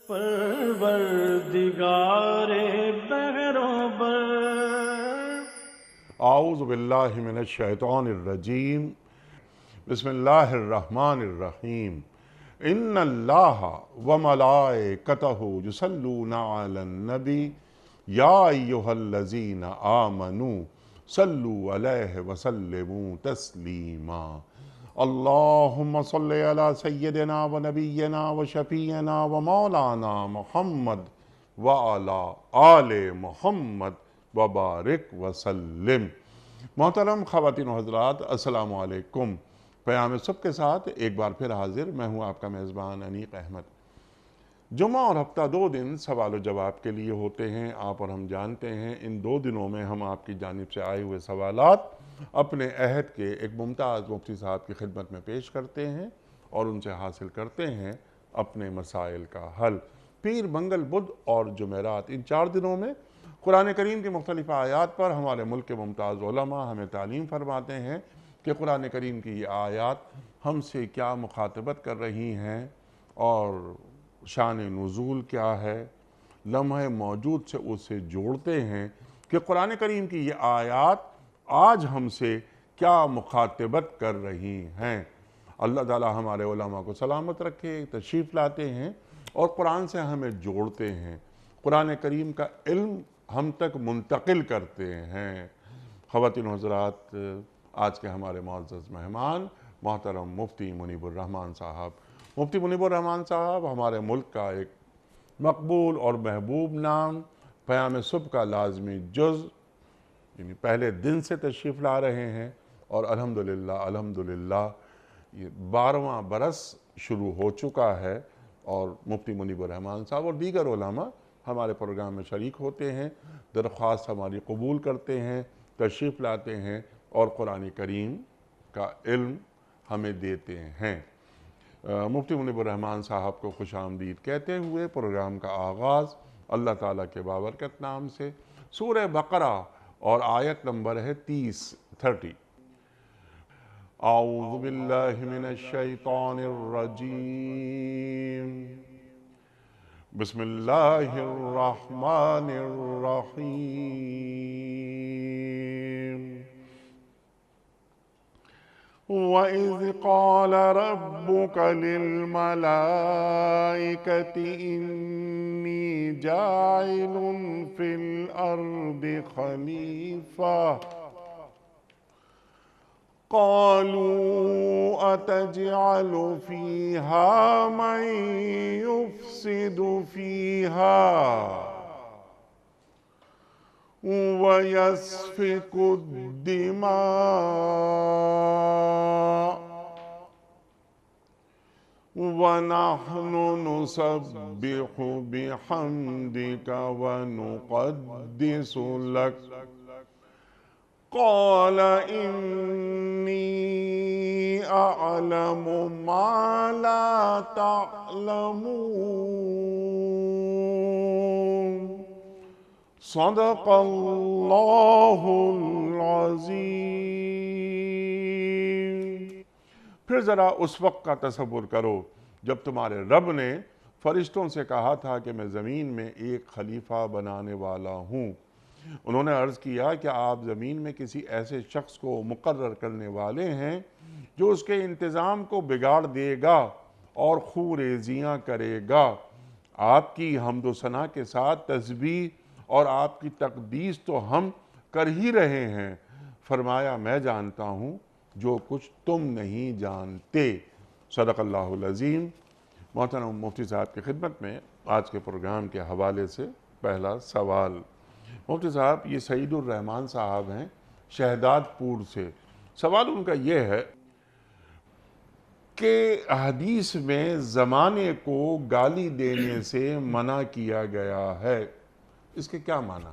پروردگار بہروبر۔ اعوذ باللہ من الشیطان الرجیم، بسم اللہ الرحمن الرحیم۔ ان اللہ وملائکتہ یصلون علی النبی یا ایہا الذین آمنوا صلوا علیہ وسلموا تسلیما۔ اللہم صلی علی سیدنا و نبینا و شفیعنا و مولانا محمد وعلی آل محمد وبارک وسلم۔ محترم خواتین و حضرات، السلام علیکم۔ پیام صبح کے ساتھ ایک بار پھر حاضر میں ہوں آپ کا میزبان انیق احمد۔ جمعہ اور ہفتہ 2 دن سوال و جواب کے لیے ہوتے ہیں، آپ اور ہم جانتے ہیں۔ ان 2 دنوں میں ہم آپ کی جانب سے آئے ہوئے سوالات اپنے عہد کے ایک ممتاز مفتی صاحب کی خدمت میں پیش کرتے ہیں اور ان سے حاصل کرتے ہیں اپنے مسائل کا حل۔ پیر، منگل، بدھ اور جمعرات، ان 4 دنوں میں قرآن کریم کی مختلف آیات پر ہمارے ملک کے ممتاز علماء ہمیں تعلیم فرماتے ہیں کہ قرآن کریم کی یہ آیات ہم سے کیا مخاطبت کر رہی ہیں اور شان نزول کیا ہے۔ لمحہ موجود سے اسے جوڑتے ہیں کہ قرآن کریم کی یہ آیات آج ہم سے کیا مخاطبت کر رہی ہیں۔ اللہ تعالی ہمارے علماء کو سلامت رکھے، تشریف لاتے ہیں اور قرآن سے ہمیں جوڑتے ہیں، قرآن کریم کا علم ہم تک منتقل کرتے ہیں۔ خواتین و حضرات، آج کے ہمارے معزز مہمان محترم مفتی منیب الرحمان صاحب۔ مفتی منیب الرحمان صاحب ہمارے ملک کا ایک مقبول اور محبوب نام، پیام صبح کا لازمی جز، یعنی پہلے دن سے تشریف لا رہے ہیں اور الحمدللہ یہ 12واں برس شروع ہو چکا ہے اور مفتی منیب الرحمان صاحب اور دیگر علماء ہمارے پروگرام میں شریک ہوتے ہیں، درخواست ہماری قبول کرتے ہیں، تشریف لاتے ہیں اور قرآن کریم کا علم ہمیں دیتے ہیں۔ مفتی منیب الرحمان صاحب کو خوش آمدید کہتے ہوئے پروگرام کا آغاز اللہ تعالیٰ کے بابرکت نام سے، سورہ بقرہ اور آیت نمبر ہے 30۔ اعوذ باللہ من الشیطان الرجیم، بسم اللہ الرحمن الرحیم۔ وَإِذْ قَالَ رَبُّكَ لِلْمَلَائِكَةِ إِنِّي جَاعِلٌ فِي الْأَرْضِ خَلِيفَةً قَالُوا أَتَجْعَلُ فِيهَا مَن يُفْسِدُ فِيهَا وَيَسْفِكُ الدِّمَاءَ وَنَحْنُ نُسَبِّحُ بِحَمْدِكَ وَنُقَدِّسُ لَكَ قَالَ إِنِّي أَعْلَمُ مَا لَا تَعْلَمُونَ۔ صدق اللہ العظیم۔ پھر ذرا اس وقت کا تصور کرو جب تمہارے رب نے فرشتوں سے کہا تھا کہ میں زمین میں ایک خلیفہ بنانے والا ہوں۔ انہوں نے عرض کیا کہ آپ زمین میں کسی ایسے شخص کو مقرر کرنے والے ہیں جو اس کے انتظام کو بگاڑ دے گا اور خوریزیاں کرے گا۔ آپ کی حمد و ثنا کے ساتھ تسبیح اور آپ کی تقدیس تو ہم کر ہی رہے ہیں۔ فرمایا میں جانتا ہوں جو کچھ تم نہیں جانتے۔ صدق اللہ العظیم۔ محترم مفتی صاحب کی خدمت میں آج کے پروگرام کے حوالے سے پہلا سوال۔ مفتی صاحب، یہ سعید الرحمان صاحب ہیں شہداد پور سے۔ سوال ان کا یہ ہے کہ حدیث میں زمانے کو گالی دینے سے منع کیا گیا ہے، اس کے کیا معنی ہے؟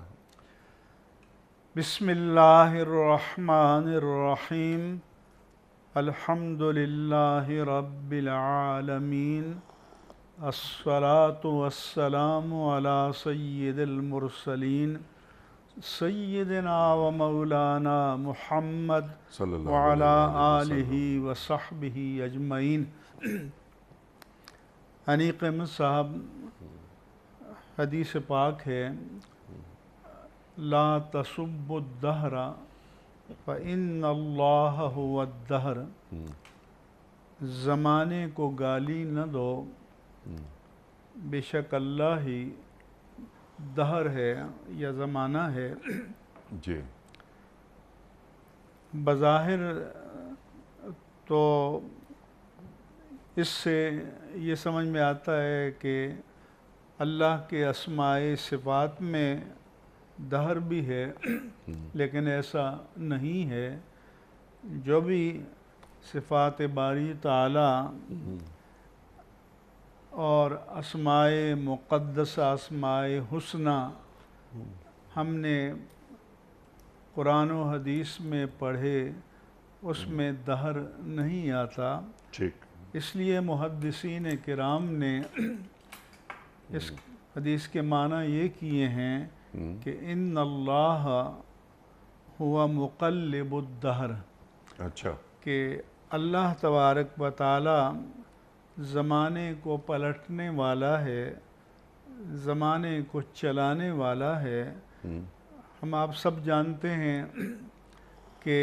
بسم اللہ الرحمن الرحیم، الحمدللہ رب العالمین، الصلاة والسلام علی سید المرسلین سیدنا و مولانا محمد وعلی آلہ وصحبہ اجمعین۔ انیق احمد صاحب، حدیث پاک ہے لا تسبوا الدہر فإن اللہ هو الدہر، زمانے کو گالی نہ دو، بے شک اللہ ہی دہر ہے یا زمانہ ہے۔ جی بظاہر تو اس سے یہ سمجھ میں آتا ہے کہ اللہ کے اسماء صفات میں دہر بھی ہے، لیکن ایسا نہیں ہے۔ جو بھی صفات باری تعالی اور اسماء مقدسہ، اسماء حسنہ ہم نے قرآن و حدیث میں پڑھے، اس میں دہر نہیں آتا۔ ٹھیک، اس لیے محدثین کرام نے اس حدیث کے معنی یہ کیے ہیں کہ ان اللہ ہوا مقلب الدہر، اچھا، کہ اللہ تبارک و تعالی زمانے کو پلٹنے والا ہے، زمانے کو چلانے والا ہے۔ ہم آپ سب جانتے ہیں کہ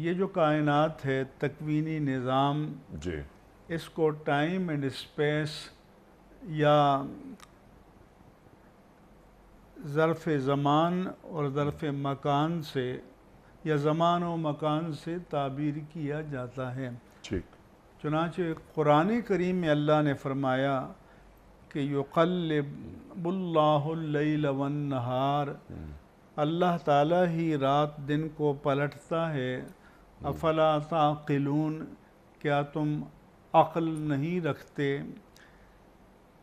یہ جو کائنات ہے، تکوینی نظام، جی اس کو ٹائم اینڈ اسپیس یا ظرف زمان اور ظرف مکان سے یا زمان و مکان سے تعبیر کیا جاتا ہے۔ ٹھیک، چنانچہ قرآن کریم میں اللہ نے فرمایا کہ یقلب اللہ اللیل والنہار، اللہ تعالیٰ ہی رات دن کو پلٹتا ہے۔ افلا تعقلون، کیا تم عقل نہیں رکھتے؟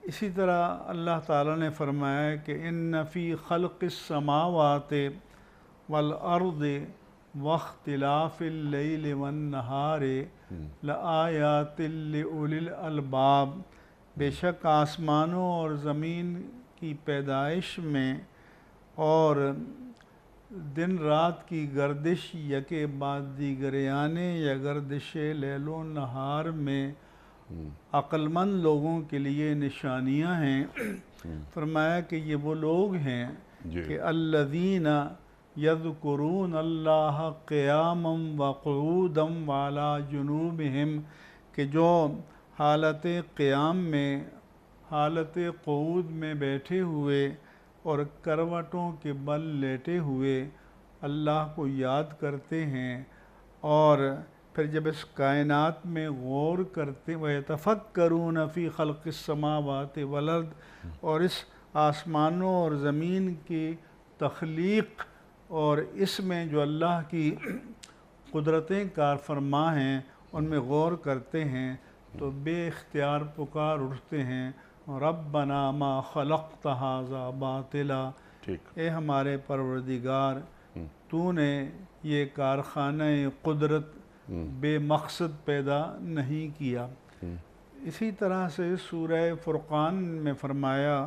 اسی طرح اللہ تعالیٰ نے فرمایا کہ ان فی خلق السماوات والارض واختلاف اللیل والنہار لآیات لأولی الالباب، بے شک آسمانوں اور زمین کی پیدائش میں اور دن رات کی گردش یکے بعد دیگرے آنے یا گردش لیل و نہار میں عقل مند لوگوں کے لیے نشانیاں ہیں۔ فرمایا کہ یہ وہ لوگ ہیں کہ الذین یذکرون اللہ قیاما وقعودا وعلی جنوبہم، کہ جو حالت قیام میں، حالت قعود میں بیٹھے ہوئے اور کروٹوں کے بل لیٹے ہوئے اللہ کو یاد کرتے ہیں، اور پھر جب اس کائنات میں غور کرتے وَيَتَفَكَّرُونَ فِي خَلْقِ السَّمَاوَاتِ وَالْأَرْضِ، اور اس آسمانوں اور زمین کی تخلیق اور اس میں جو اللہ کی قدرتیں کار فرما ہیں ان میں غور کرتے ہیں، تو بے اختیار پکار اٹھتے ہیں ربنا ما خلقت ھذا باطلا، اے ہمارے پروردگار تو نے یہ کارخانہ قدرت بے مقصد پیدا نہیں کیا۔ اسی طرح سے سورہ فرقان میں فرمایا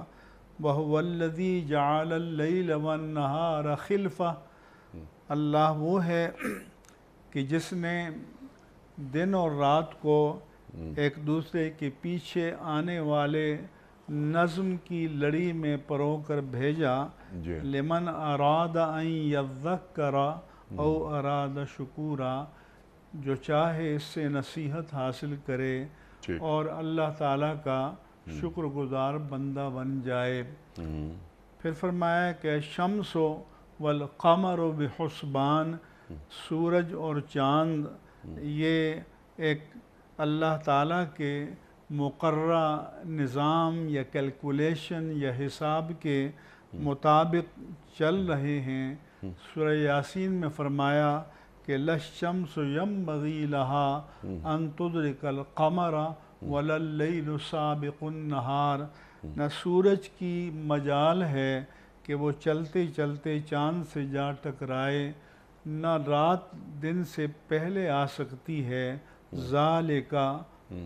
وَهُوَ الَّذِي جَعَلَ اللَّيْلَ وَالنَّهَارَ خِلْفَةً، اللہ وہ ہے کہ جس نے دن اور رات کو ایک دوسرے کے پیچھے آنے والے نظم کی لڑی میں پرو کر بھیجا، لمن اراد ان یذکر او اراد شکورا، جو چاہے اس سے نصیحت حاصل کرے اور اللہ تعالیٰ کا شکر گزار بندہ بن جائے۔ پھر فرمایا کہ شمس والقمر بحسبان، سورج اور چاند یہ ایک اللہ تعالیٰ کے مقررہ نظام یا کیلکولیشن یا حساب کے مطابق چل رہے ہیں۔ سورہ یاسین میں فرمایا کہ لَلشَّمْسُ يَنبَغِي لَهَا أَن تُدْرِكَ الْقَمَرَ وَلَا اللَّيْلُ سَابِقُ النَّهَارِ، نہ سورج کی مجال ہے کہ وہ چلتے چلتے چاند سے جا ٹکرائے، نہ رات دن سے پہلے آ سکتی ہے۔ ذَلِكَ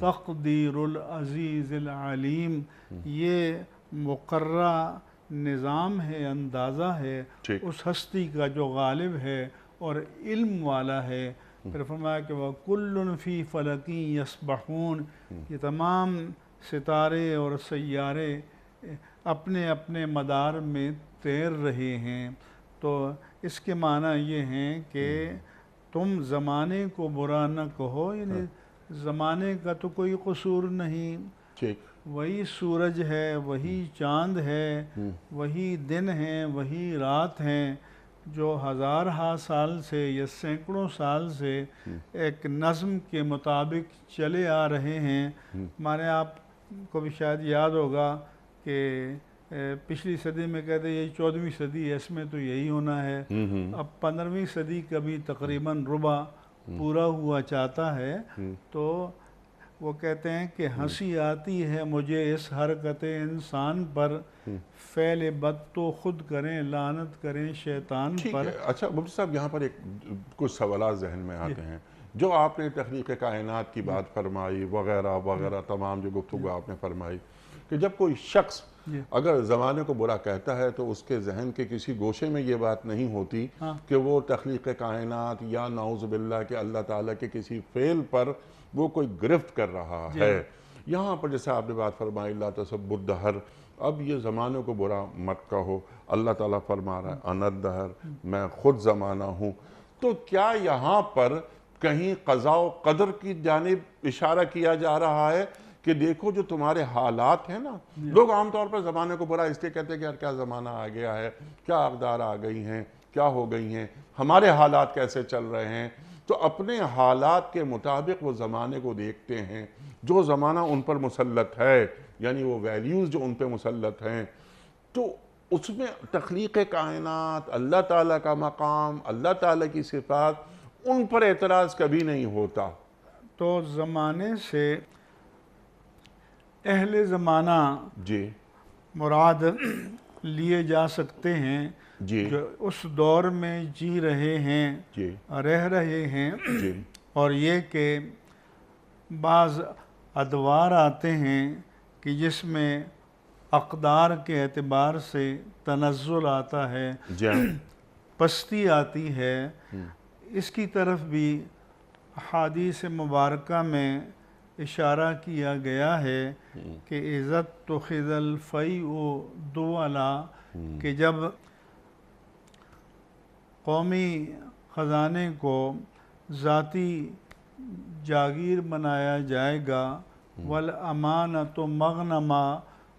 تقدیر العزیز العلیم، یہ مقررہ نظام ہے، اندازہ ہے اس ہستی کا جو غالب ہے اور علم والا ہے۔ پھر فرمایا کہ وَكُلٌّ فِي فَلَكٍ يَسْبَحُونَ، یہ تمام ستارے اور سیارے اپنے اپنے مدار میں تیر رہے ہیں۔ تو اس کے معنی یہ ہیں کہ تم زمانے کو برا نہ کہو، یعنی زمانے کا تو کوئی قصور نہیں، ٹھیک، وہی سورج ہے، وہی چاند ہے، وہی دن ہیں، وہی رات ہیں، جو ہزارہا سال سے یا سینکڑوں سال سے ایک نظم کے مطابق چلے آ رہے ہیں۔ مانے آپ کو بھی شاید یاد ہوگا کہ پچھلی صدی میں کہتے ہیں یہ 14ویں صدی ہے، اس میں تو یہی ہونا ہے۔ اب 15ویں صدی کا بھی تقریباً ربع پورا ہوا چاہتا ہے، تو وہ کہتے ہیں کہ ہنسی آتی ہے مجھے اس حرکت انسان پر، فعل بد تو خود کریں لعنت کریں شیطان پر۔ اچھا مفتی صاحب، یہاں پر ایک کچھ سوالات ذہن میں آتے ہیں۔ جو آپ نے تخلیق کائنات کی بات فرمائی وغیرہ وغیرہ، تمام جو گفتگو آپ نے فرمائی، کہ جب کوئی شخص اگر زمانے کو برا کہتا ہے تو اس کے ذہن کے کسی گوشے میں یہ بات نہیں ہوتی کہ وہ تخلیق کائنات یا نعوذ باللہ کہ اللہ تعالیٰ کے کسی فعل پر وہ کوئی گرفت کر رہا ہے۔ یہاں پر جیسے آپ نے بات فرمائی لا تسبوا الدہر، اب یہ زمانے کو برا مت کہو، اللہ تعالیٰ فرما رہا ہے انا الدہر، میں خود زمانہ ہوں۔ تو کیا یہاں پر کہیں قضاء و قدر کی جانب اشارہ کیا جا رہا ہے کہ دیکھو جو تمہارے حالات ہیں نا، لوگ عام طور پر زمانے کو برا اس لیے کہتے ہیں کہ یار کیا زمانہ آ گیا ہے، کیا اقدار آ گئی ہیں، کیا ہو گئی ہیں، ہمارے حالات کیسے چل رہے ہیں، تو اپنے حالات کے مطابق وہ زمانے کو دیکھتے ہیں۔ جو زمانہ ان پر مسلط ہے، یعنی وہ ویلیوز جو ان پہ مسلط ہیں، تو اس میں تخلیق کائنات، اللہ تعالیٰ کا مقام، اللہ تعالیٰ کی صفات، ان پر اعتراض کبھی نہیں ہوتا۔ تو زمانے سے اہل زمانہ جی مراد لیے جا سکتے ہیں جی جو اس دور میں جی رہے ہیں، جی رہ رہے ہیں، جی اور یہ کہ بعض ادوار آتے ہیں کہ جس میں اقدار کے اعتبار سے تنزل آتا ہے، جی پستی آتی ہے۔ اس کی طرف بھی احادیث مبارکہ میں اشارہ کیا گیا ہے کہ عزت تو خذ الفیء دولا، کہ جب قومی خزانے کو ذاتی جاگیر بنایا جائے گا، والامانۃ مغنما،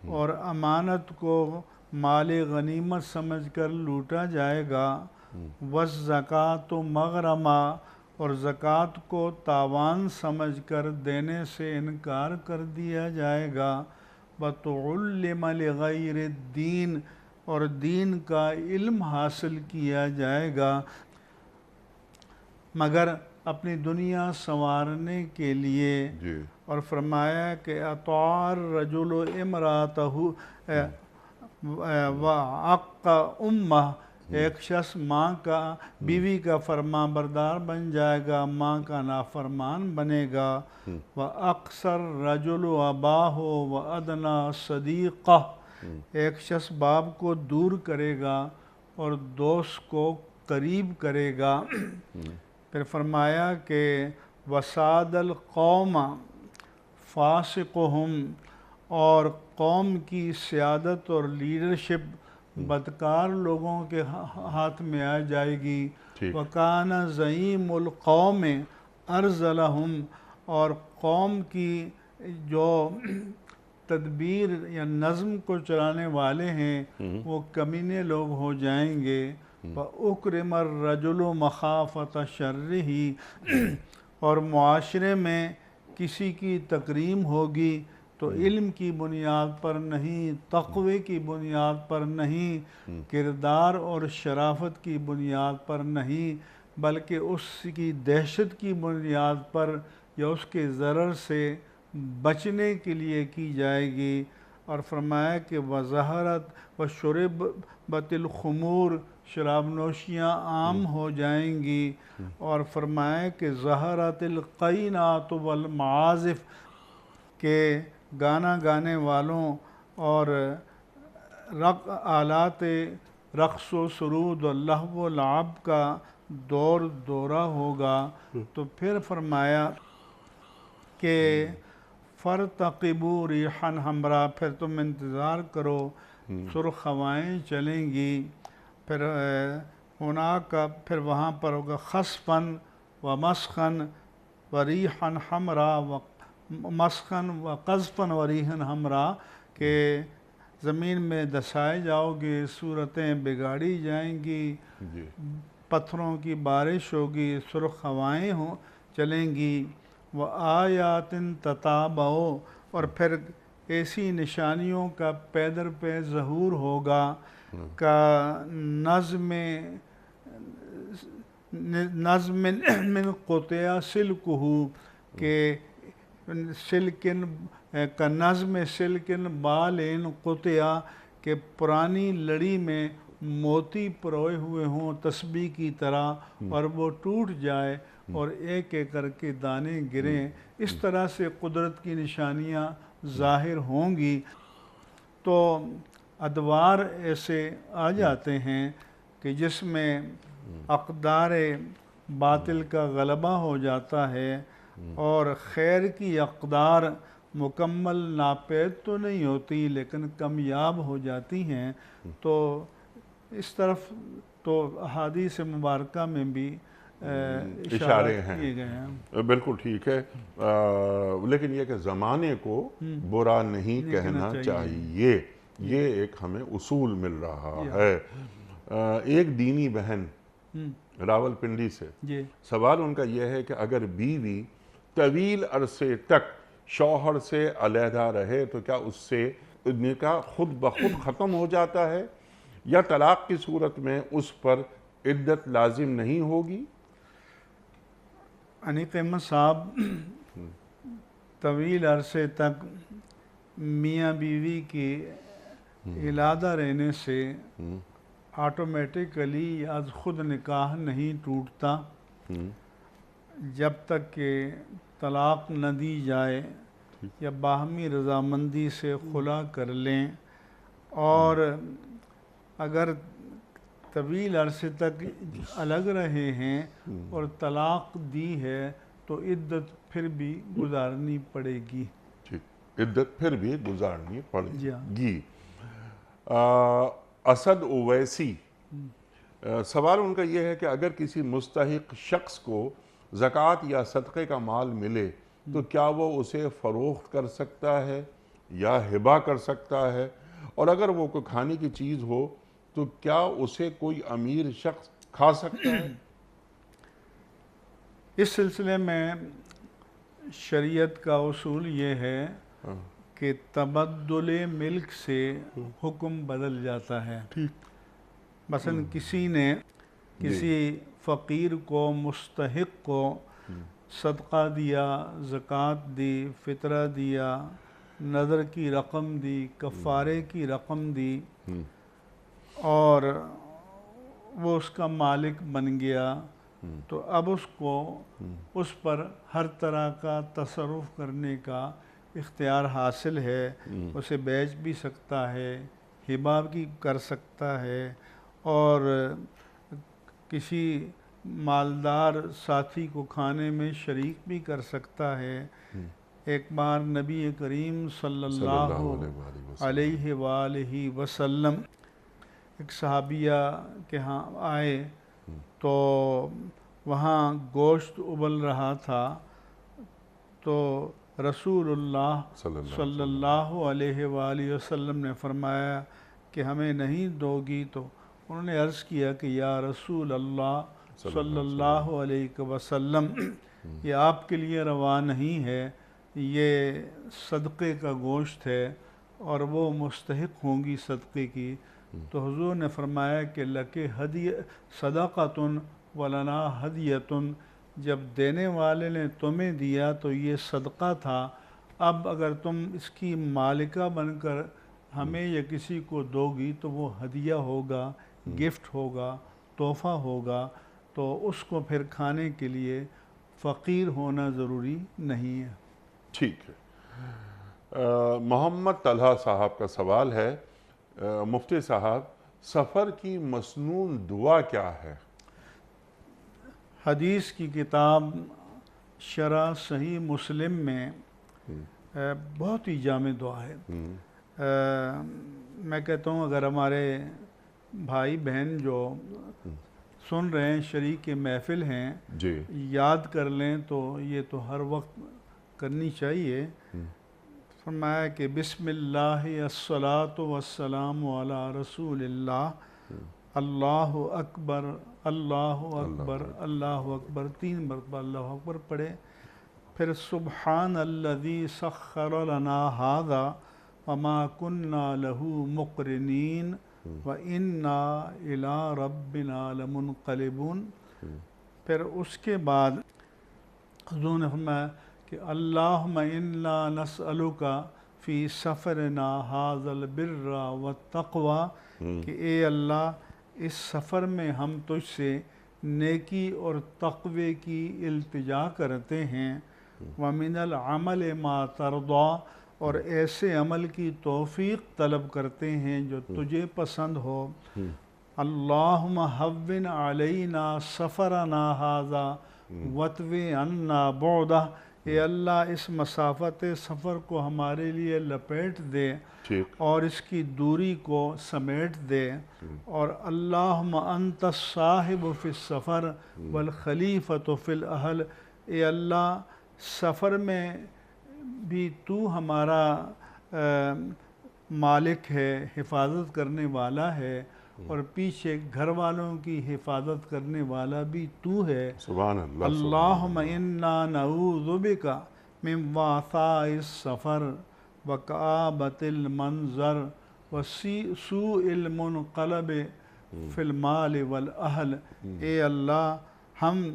اور امانت کو مال غنیمت سمجھ کر لوٹا جائے گا، والزکوٰۃ مغرما، اور زکوٰۃ کو تاوان سمجھ کر دینے سے انکار کر دیا جائے گا، وتعلم لغیر الدین، اور دین کا علم حاصل کیا جائے گا مگر اپنی دنیا سنوارنے کے لیے۔ اور فرمایا کہ اطاع الرجل امرأتہ وعق امہ، ایک شخص ماں کا، بیوی کا فرما بردار بن جائے گا، ماں کا نافرمان بنے گا۔ وَأَقْصَى الرَّجُلُ أَبَاهُ وَأَدْنَى صَدِيقَهُ، ایک شخص باپ کو دور کرے گا اور دوست کو قریب کرے گا۔ پھر فرمایا کہ وَسَادَ الْقَوْمَ فَاسِقُهُمْ، اور قوم کی سیادت اور لیڈرشپ بدکار لوگوں کے ہاتھ میں آ جائے گی۔ وَكَانَ زَعِيمُ الْقَوْمِ أَرْذَلَهُمْ، اور قوم کی جو تدبیر یا نظم کو چلانے والے ہیں وہ کمینے لوگ ہو جائیں گے۔ وَأُكْرِمَ الرَّجُلُ مَخَافَةَ شَرِّهِ، اور معاشرے میں کسی کی تکریم ہوگی تو علم کی بنیاد پر نہیں، تقوی کی بنیاد پر نہیں، کردار اور شرافت کی بنیاد پر نہیں، بلکہ اس کی دہشت کی بنیاد پر یا اس کے ضرر سے بچنے کے لیے کی جائے گی۔ اور فرمایا کہ وَظَهَرَتْ وَشُرِبَتِ الْخُمُورُ، شراب نوشیاں عام ہو جائیں گی۔ اور فرمایا کہ ظَهَرَتِ الْقَيْنَاتُ وَالْمَعَازِفُ، کہ گانا گانے والوں اور آلات رقص و سرود و لہو و لعب کا دور دورہ ہوگا۔ تو پھر فرمایا کہ فَارْتَقِبُوا رِيحًا حَمْرًا، پھر تم انتظار کرو سرخ ہوائیں چلیں گی. پھر پھر وہاں پر ہوگا خَسْفًا وَمَسْخًا وَرِيحًا حَمْرًا وَمَسْخًا وَقَذْفًا وَرِيحًا حَمْرًا، کہ زمین میں دسائے جاؤ گے، صورتیں بگاڑی جائیں گی، جی پتھروں کی بارش ہوگی، سرخ ہوائیں چلیں گی. وَآيَاتٍ تَتَابَعُ، اور پھر ایسی نشانیوں کا پے در پے ظہور ہوگا کا نظم من قطع سلکہ، کہ سلکن کا نظم سلکن بالین قطع، کہ پرانی لڑی میں موتی پروئے ہوئے ہوں تسبیح کی طرح اور وہ ٹوٹ جائے اور ایک ایک کر کے دانے گریں. اس طرح سے قدرت کی نشانیاں ظاہر ہوں گی. تو ادوار ایسے آ جاتے ہیں کہ جس میں اقدار باطل کا غلبہ ہو جاتا ہے اور خیر کی اقدار مکمل ناپید تو نہیں ہوتی لیکن کامیاب ہو جاتی ہیں. تو اس طرف تو احادیث مبارکہ میں بھی اشارے کیے گئے ہیں. بالکل ٹھیک ہے، لیکن یہ کہ زمانے کو برا نہیں کہنا چاہیے، یہ ایک ہمیں اصول مل رہا ہے. ایک دینی بہن راول پنڈی سے جی سوال ان کا یہ ہے کہ اگر بیوی طویل عرصے تک شوہر سے علیحدہ رہے تو کیا اس سے نکاح خود بخود ختم ہو جاتا ہے، یا طلاق کی صورت میں اس پر عدت لازم نہیں ہوگی؟ انیق احمد صاحب، طویل عرصے تک میاں بیوی کی علیحدہ رہنے سے آٹومیٹکلی از خود نکاح نہیں ٹوٹتا جب تک کہ طلاق نہ دی جائے یا باہمی رضامندی سے خلا کر لیں. اور اگر طویل عرصے تک الگ رہے ہیں اور طلاق دی ہے تو عدت پھر بھی گزارنی پڑے گی. عدت پھر بھی گزارنی پڑے جی ہاں. گی. اسد اویسی، سوال ان کا یہ ہے کہ اگر کسی مستحق شخص کو زکوٰۃ یا صدقے کا مال ملے تو کیا وہ اسے فروخت کر سکتا ہے یا ہبہ کر سکتا ہے، اور اگر وہ کوئی کھانے کی چیز ہو تو کیا اسے کوئی امیر شخص کھا سکتا ہے؟ اس سلسلے میں شریعت کا اصول یہ ہے کہ تبدل ملک سے حکم بدل جاتا ہے. مثلا کسی نے کسی فقیر کو، مستحق کو صدقہ دیا، زکوٰۃ دی، فطرہ دیا، نذر کی رقم دی، کفارے کی رقم دی، اور وہ اس کا مالک بن گیا، تو اب اس کو اس پر ہر طرح کا تصرف کرنے کا اختیار حاصل ہے. اسے بیچ بھی سکتا ہے، ہبہ بھی کر سکتا ہے، اور کسی مالدار ساتھی کو کھانے میں شریک بھی کر سکتا ہے. ایک بار نبی کریم صلی اللہ علیہ وآلہ وسلم ایک صحابیہ کے ہاں آئے تو وہاں گوشت ابل رہا تھا، تو رسول اللہ صلی اللہ علیہ وآلہ وسلم نے فرمایا کہ ہمیں نہیں دو گی؟ تو انہوں نے عرض کیا کہ یا رسول اللہ صلی اللہ علیہ وسلم، یہ آپ کے لیے روا نہیں ہے، یہ صدقے کا گوشت ہے اور وہ مستحق ہوں گی صدقے کی. تو حضور نے فرمایا کہ لَکِ صدقۃ وَلَنَا ہدیۃ، جب دینے والے نے تمہیں دیا تو یہ صدقہ تھا، اب اگر تم اس کی مالکہ بن کر ہمیں یا کسی کو دو گی تو وہ ہدیہ ہوگا، گفٹ ہوگا، تحفہ ہوگا، تو اس کو پھر کھانے کے لیے فقیر ہونا ضروری نہیں ہے. ٹھیک ہے. محمد طلحہ صاحب کا سوال ہے، مفتی صاحب سفر کی مسنون دعا کیا ہے؟ حدیث کی کتاب شرح صحیح مسلم میں بہت ہی جامع دعا ہے۔ میں کہتا ہوں اگر ہمارے بھائی بہن جو سن رہے ہیں، شریک محفل ہیں، جی یاد کر لیں تو یہ تو ہر وقت کرنی چاہیے۔ فرمایا کہ بسم اللہ الصلاۃ والسلام علی رسول اللہ، اللہ اکبر اللہ اکبر اللہ اکبر، 3 مرتبہ اللہ اکبر پڑھے، پھر سبحان الذی سخر لنا ھذا وما کنا لہ مقرنین وَإِنَّا إِلَىٰ رَبِّنَا لَمُنْقَلِبُونَ۔ پھر اس کے بعد حضور نے فرمایا کہ اللہم انا نسألک فی سفرنا ھذا البر والتقوی، کہ اے اللہ اس سفر میں ہم تجھ سے نیکی اور تقوی کی التجا کرتے ہیں، وَمِنَ الْعَمَلِ مَا تَرْضَىٰ، اور ایسے عمل کی توفیق طلب کرتے ہیں جو تجھے پسند ہو۔ اللہم ہون علینا سفرنا ھذا وطوی عنا بعدہ، اے اللہ اس مسافت سفر کو ہمارے لیے لپیٹ دے اور اس کی دوری کو سمیٹ دے۔ اور اللہم انت الصاحب فی السفر والخلیفۃ فی الاہل، اے اللہ سفر میں بھی تو ہمارا مالک ہے، حفاظت کرنے والا ہے، اور پیچھے گھر والوں کی حفاظت کرنے والا بھی تو ہے۔ سبحان اللہ۔ اللہم انا نعوذ بک من وعثاء السفر وکآبۃ المنظر وسوء المنقلب فی المال والاہل، اے اللہ ہم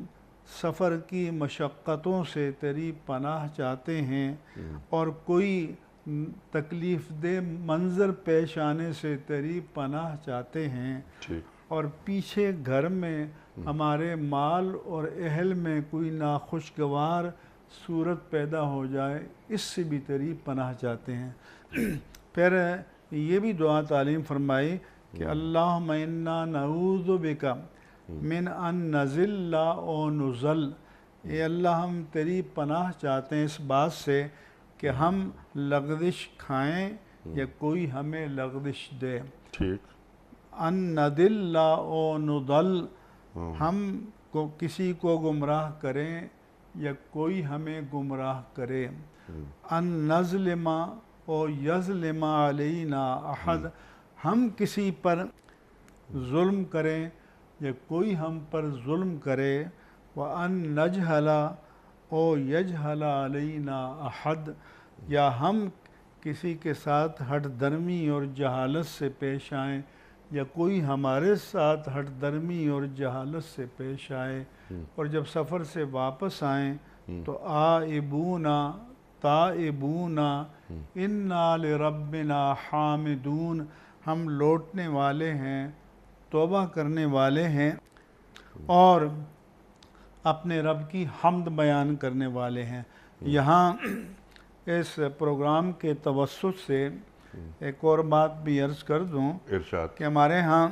سفر کی مشقتوں سے تیری پناہ چاہتے ہیں، اور کوئی تکلیف دہ منظر پیش آنے سے تیری پناہ چاہتے ہیں، اور پیچھے گھر میں ہمارے مال اور اہل میں کوئی ناخوشگوار صورت پیدا ہو جائے، اس سے بھی تیری پناہ چاہتے ہیں۔ پھر یہ بھی دعا تعلیم فرمائی کہ اللہم انا نعوذ بک من ان نزل او نزل، اے اللہ ہم تیری پناہ چاہتے ہیں اس بات سے کہ ہم لغزش کھائیں یا کوئی ہمیں لغزش دے۔ ان ندل او ندل، ہم کو کسی کو گمراہ کریں یا کوئی ہمیں گمراہ کرے۔ ان نظلم او یظلم علینا احد، ہم کسی پر ظلم کریں یا کوئی ہم پر ظلم کرے۔ وَأَن نَجْهَلَ او یجہل علینا احد، یا ہم کسی کے ساتھ ہٹ درمی اور جہالت سے پیش آئیں یا کوئی ہمارے ساتھ ہٹ درمی اور جہالت سے پیش آئے۔ اور جب سفر سے واپس آئیں تو آئبونا تائبونا انا لربنا حامدون، ہم لوٹنے والے ہیں، توبہ کرنے والے ہیں، اور اپنے رب کی حمد بیان کرنے والے ہیں۔ یہاں اس پروگرام کے توسط سے ایک اور بات بھی عرض کر دوں کہ ہمارے ہاں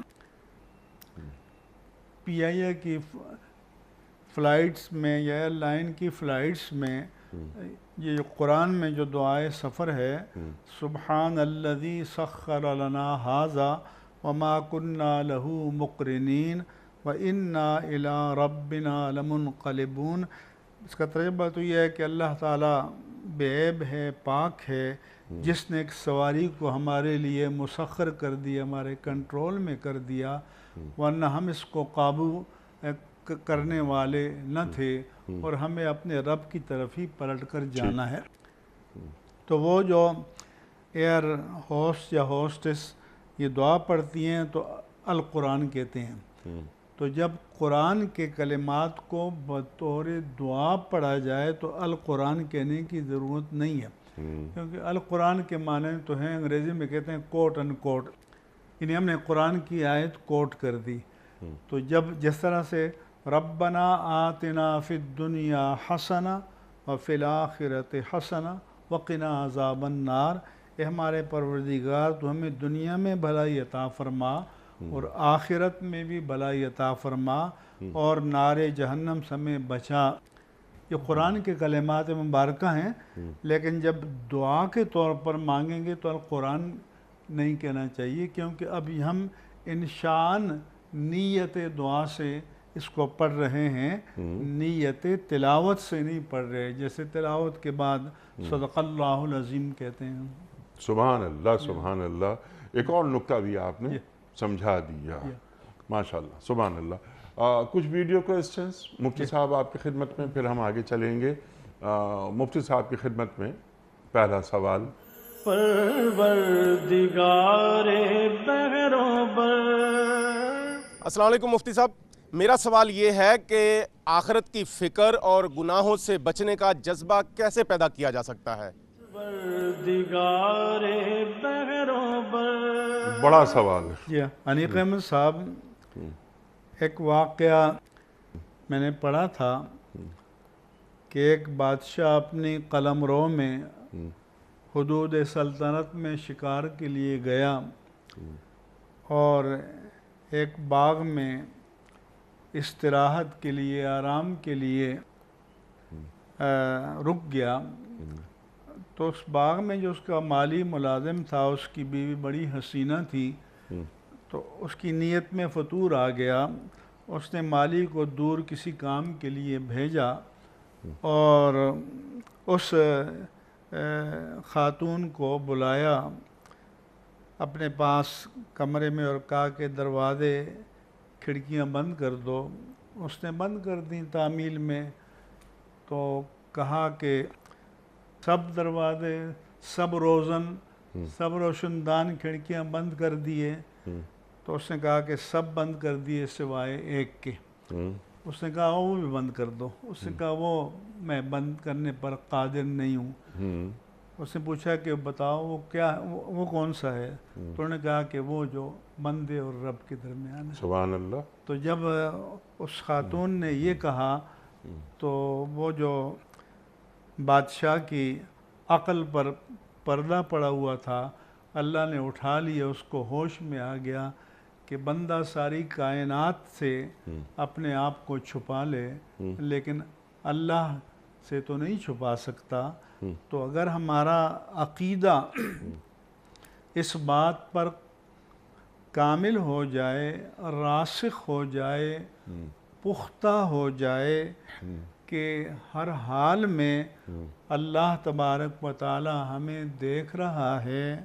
پی آئی اے کی فلائٹس میں یا ایئر لائن کی فلائٹس میں یہ قرآن میں جو دعائے سفر ہے، سبحان الذی سخر لنا ھذا وما کنا لہ مقرنین وَإِنَّا إِلَىٰ رَبِّنَا لَمُنْقَلِبُونَ، اس کا ترجمہ تو یہ ہے کہ اللہ تعالیٰ بے عیب ہے، پاک ہے، جس نے ایک سواری کو ہمارے لیے مسخر کر دیا، ہمارے کنٹرول میں کر دیا، ورنہ ہم اس کو قابو کرنے والے نہ تھے، اور ہمیں اپنے رب کی طرف ہی پلٹ کر جانا ہے۔ تو وہ جو ایئر ہوسٹ یا ہوسٹس یہ دعا پڑھتی ہیں تو القرآن کہتے ہیں۔ تو جب قرآن کے کلمات کو بطور دعا پڑھا جائے تو القرآن کہنے کی ضرورت نہیں ہے، کیونکہ القرآن کے معنی تو ہیں، انگریزی میں کہتے ہیں کوٹ ان کوٹ، یعنی ہم نے قرآن کی آیت کوٹ کر دی۔ تو جب جس طرح سے ربنا آتنا فی الدنیا حسنہ وفی الآخرۃ حسنہ وقنا عذاب النار، اے ہمارے پروردگار تو ہمیں دنیا میں بھلائی عطا فرما اور آخرت میں بھی بھلائی عطا فرما، اور نار جہنم سے ہمیں بچا۔ یہ قرآن کے کلمات مبارکہ ہیں، لیکن جب دعا کے طور پر مانگیں گے تو القرآن نہیں کہنا چاہیے، کیونکہ اب ہم انشان نیت دعا سے اس کو پڑھ رہے ہیں، نیت تلاوت سے نہیں پڑھ رہے، جیسے تلاوت کے بعد صدق اللہ العظیم کہتے ہیں۔ سبحان اللہ، سبحان اللہ۔ ایک اور نکتہ بھی آپ نے سمجھا دیا، ماشاءاللہ، سبحان اللہ۔ کچھ ویڈیو کوسچنس مفتی صاحب آپ کی خدمت میں، پھر ہم آگے چلیں گے۔ مفتی صاحب کی خدمت میں پہلا سوال۔ پروردگار بحروں بر۔ السلام علیکم مفتی صاحب، میرا سوال یہ ہے کہ آخرت کی فکر اور گناہوں سے بچنے کا جذبہ کیسے پیدا کیا جا سکتا ہے؟ پروردگار بحروں بر۔ بڑا سوال ہے۔ جی انیق احمد صاحب، ایک واقعہ میں نے پڑھا تھا کہ ایک بادشاہ اپنی قلمرو میں حدود سلطنت میں شکار کے لیے گیا اور ایک باغ میں استراحت کے لیے، آرام کے لیے رک گیا۔ تو اس باغ میں جو اس کا مالی ملازم تھا، اس کی بیوی بڑی حسینہ تھی، تو اس کی نیت میں فطور آ گیا۔ اس نے مالی کو دور کسی کام کے لیے بھیجا اور اس خاتون کو بلایا اپنے پاس کمرے میں اور کہا کہ دروازے کھڑکیاں بند کر دو۔ اس نے بند کر دیں تعمیل میں، تو کہا کہ سب دروازے، سب روشندان کھڑکیاں بند کر دیے۔ تو اس نے کہا کہ سب بند کر دیے سوائے ایک کے۔ اس نے کہا وہ بھی بند کر دو۔ اس نے کہا وہ میں بند کرنے پر قادر نہیں ہوں۔ اس نے پوچھا کہ بتاؤ وہ کیا، وہ کون سا ہے؟ تو انہوں نے کہا کہ وہ جو بندے اور رب کے درمیان ہے۔ سبحان اللہ۔ تو جب اس خاتون نے یہ کہا تو وہ جو بادشاہ کی عقل پر پردہ پڑا ہوا تھا، اللہ نے اٹھا لیا، اس کو ہوش میں آ گیا کہ بندہ ساری کائنات سے اپنے آپ کو چھپا لے لیکن اللہ سے تو نہیں چھپا سکتا۔ تو اگر ہمارا عقیدہ اس بات پر کامل ہو جائے، راسخ ہو جائے، پختہ ہو جائے کہ ہر حال میں اللہ تبارک و تعالی ہمیں دیکھ رہا ہے،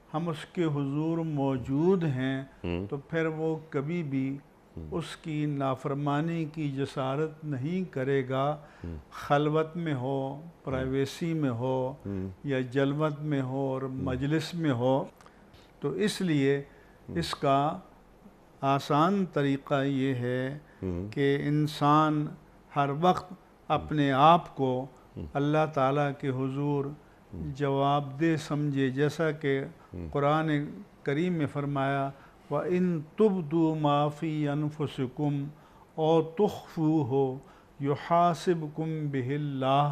ہم اس کے حضور موجود ہیں، تو پھر وہ کبھی بھی اس کی نافرمانی کی جسارت نہیں کرے گا، خلوت میں ہو، پرائیویسی میں ہو یا جلوت میں ہو اور مجلس میں ہو۔ تو اس لیے اس کا آسان طریقہ یہ ہے کہ انسان ہر وقت اپنے آپ کو اللہ تعالیٰ کے حضور جواب دہ سمجھے، جیسا کہ قرآن کریم میں فرمایا وَإِن تُبْدُوا مَا فِي أَنفُسِكُمْ أَوْ تُخْفُوهُ يُحَاسِبْكُمْ بِهِ اللَّهُ،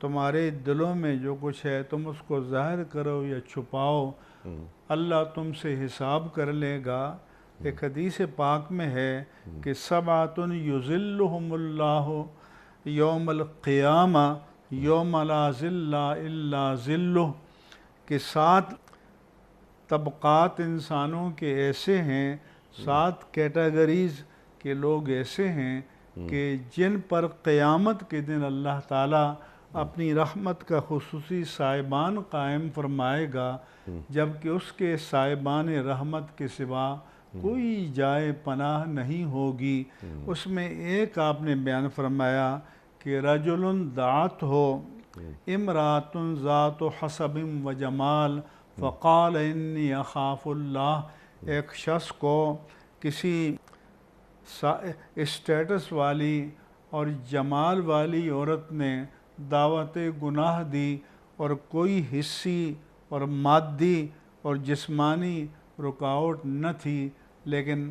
تمہارے دلوں میں جو کچھ ہے تم اس کو ظاہر کرو یا چھپاؤ، اللہ تم سے حساب کر لے گا۔ ایک حدیث پاک میں ہے کہ سبعۃ یظلھم اللہ یوم القیامہ یوم لا ظل الا ظلہ، کہ 7 طبقات انسانوں کے ایسے ہیں، 7 کیٹیگریز کے لوگ ایسے ہیں کہ جن پر قیامت کے دن اللہ تعالیٰ اپنی رحمت کا خصوصی سائبان قائم فرمائے گا، جبکہ اس کے سائبان رحمت کے سوا کوئی جائے پناہ نہیں ہوگی۔ اس میں ایک آپ نے بیان فرمایا کہ رجل دعت ہو امرات ذات حسب و جمال فقال انی اخاف اللہ، ایک شخص کو کسی اسٹیٹس والی اور جمال والی عورت نے دعوت گناہ دی اور کوئی حصی اور مادی اور جسمانی رکاوٹ نہ تھی، لیکن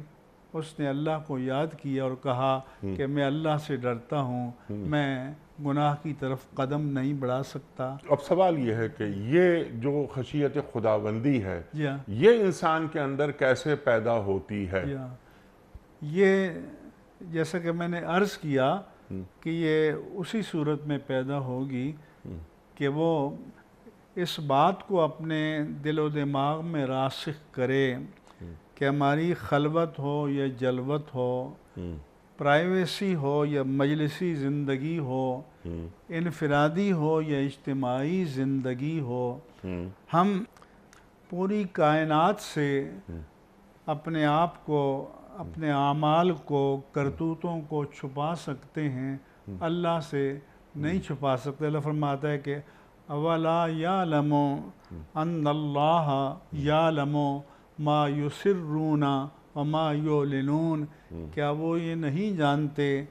اس نے اللہ کو یاد کیا اور کہا کہ میں اللہ سے ڈرتا ہوں، میں گناہ کی طرف قدم نہیں بڑھا سکتا۔ اب سوال یہ ہے کہ یہ جو خشیت خداوندی ہے جی ہاں، یہ انسان کے اندر کیسے پیدا ہوتی ہے؟ یہ جیسا کہ میں نے عرض کیا کہ یہ اسی صورت میں پیدا ہوگی کہ وہ اس بات کو اپنے دل و دماغ میں راسخ کرے کہ ہماری خلوت ہو یا جلوت ہو، پرائیویسی ہو یا مجلسی زندگی ہو، انفرادی ہو یا اجتماعی زندگی ہو، ہم پوری کائنات سے اپنے آپ کو، اپنے اعمال کو، کرتوتوں کو چھپا سکتے ہیں، اللہ سے نہیں چھپا سکتے۔ اللہ فرماتا ہے کہ اولا یعلم ان اللہ یعلم ما یسرون وما یعلنون، کیا وہ یہ نہیں جانتے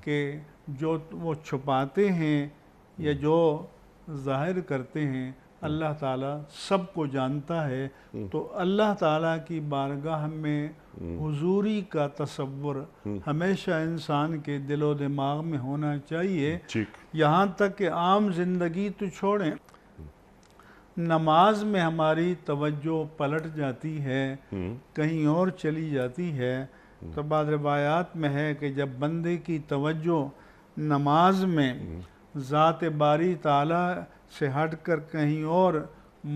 کہ جو وہ چھپاتے ہیں یا جو ظاہر کرتے ہیں اللہ تعالیٰ سب کو جانتا ہے۔ تو اللہ تعالیٰ کی بارگاہ میں حضوری کا تصور ہمیشہ انسان کے دل و دماغ میں ہونا چاہیے، یہاں تک کہ عام زندگی تو چھوڑیں، نماز میں ہماری توجہ پلٹ جاتی ہے، کہیں اور چلی جاتی ہے۔ تو بعض روایات میں ہے کہ جب بندے کی توجہ نماز میں ذات باری تعالیٰ سے ہٹ کر کہیں اور